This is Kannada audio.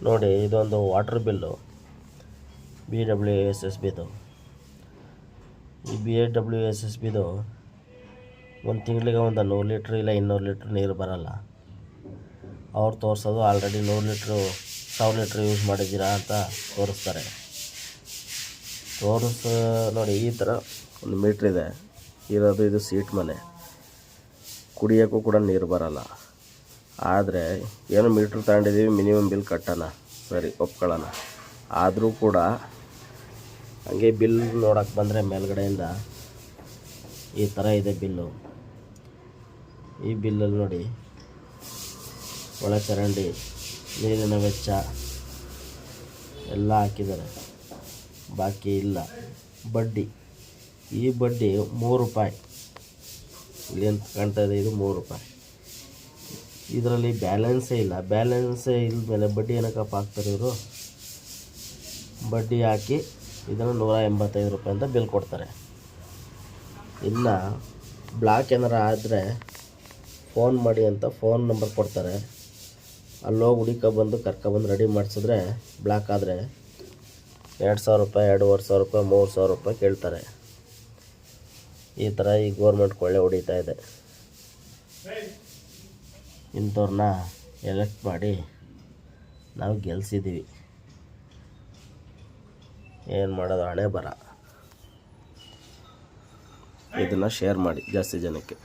ನೋಡಿ, ಇದೊಂದು ವಾಟರ್ ಬಿಲ್ಲು BWSSBದು. ಈ BWSSBದು ಒಂದು ತಿಂಗಳಿಗೆ ಒಂದು 100 ಲೀಟ್ರ್ ಇಲ್ಲ 200 ಲೀಟ್ರ್ ನೀರು ಬರೋಲ್ಲ. ಅವ್ರು ತೋರಿಸೋದು ಆಲ್ರೆಡಿ 100 ಲೀಟ್ರು 1000 ಲೀಟ್ರ್ ಯೂಸ್ ಮಾಡಿದ್ದೀರಾ ಅಂತ ತೋರಿಸ್ತಾರೆ. ನೋಡಿ, ಈ ಥರ ಒಂದು ಮೀಟ್ರ್ ಇದೆ ಇರೋದು. ಇದು ಸೀಟ್ ಮನೆ, ಕುಡಿಯೋಕ್ಕೂ ಕೂಡ ನೀರು ಬರೋಲ್ಲ. ಆದರೆ ಏನೋ ಮೀಟ್ರ್ ತಗೊಂಡಿದ್ದೀವಿ, ಮಿನಿಮಮ್ ಬಿಲ್ ಕಟ್ಟೋಣ, ಸರಿ ಒಪ್ಕೊಳ್ಳೋಣ. ಆದರೂ ಕೂಡ ಹಂಗೆ ಬಿಲ್ ನೋಡೋಕ್ಕೆ ಬಂದರೆ ಮೇಲ್ಗಡೆಯಿಂದ ಈ ಥರ ಇದೆ ಬಿಲ್ಲು. ಈ ಬಿಲ್ಲಲ್ಲಿ ನೋಡಿ, ಒಳ ಚರಂಡಿ, ನೀರಿನ ವೆಚ್ಚ ಎಲ್ಲ ಹಾಕಿದ್ದಾರೆ, ಬಾಕಿ ಇಲ್ಲ. ಬಡ್ಡಿ, ಈ ಬಡ್ಡಿ 3 ರೂಪಾಯಿ. ಇಲ್ಲೇನು ಕಾಣ್ತಾ ಇದೆ, ಇದು 3 ರೂಪಾಯಿ. ಇದರಲ್ಲಿ ಬ್ಯಾಲೆನ್ಸೇ ಇಲ್ಲ. ಬ್ಯಾಲೆನ್ಸೇ ಇಲ್ಲದ್ಮೇಲೆ ಬಡ್ಡಿ ಏನಕ್ಕಪ್ಪ ಹಾಕ್ತಾರೆ ಇವರು? ಬಡ್ಡಿ ಹಾಕಿ ಇದನ್ನು 185 ರೂಪಾಯಿ ಅಂತ ಬಿಲ್ ಕೊಡ್ತಾರೆ. ಇನ್ನು ಬ್ಲಾಕ್ ಏನಾರು ಆದರೆ ಫೋನ್ ಮಾಡಿ ಅಂತ ಫೋನ್ ನಂಬರ್ ಕೊಡ್ತಾರೆ. ಅಲ್ಲೋಗಿ ಹುಡುಕೊಂಬಂದು ಕರ್ಕೊಬಂದು ರೆಡಿ ಮಾಡಿಸಿದ್ರೆ ಬ್ಲಾಕ್ ಆದರೆ 2000 ರೂಪಾಯಿ, 2500 ರೂಪಾಯಿ, 3000 ರೂಪಾಯಿ ಕೇಳ್ತಾರೆ. ಈ ಥರ ಈ ಗೋರ್ಮೆಂಟ್ ಕೊಳ್ಳೆ ಹೊಡಿತಾ ಇದೆ. ಇಂಥವ್ರನ್ನ ಎಲೆಕ್ಟ್ ಮಾಡಿ ನಾವು ಗೆಲ್ಸಿದ್ದೀವಿ. ಏನು ಮಾಡೋದು, ಹಣೆ ಬರ. ಇದನ್ನು ಶೇರ್ ಮಾಡಿ ಜಾಸ್ತಿ ಜನಕ್ಕೆ.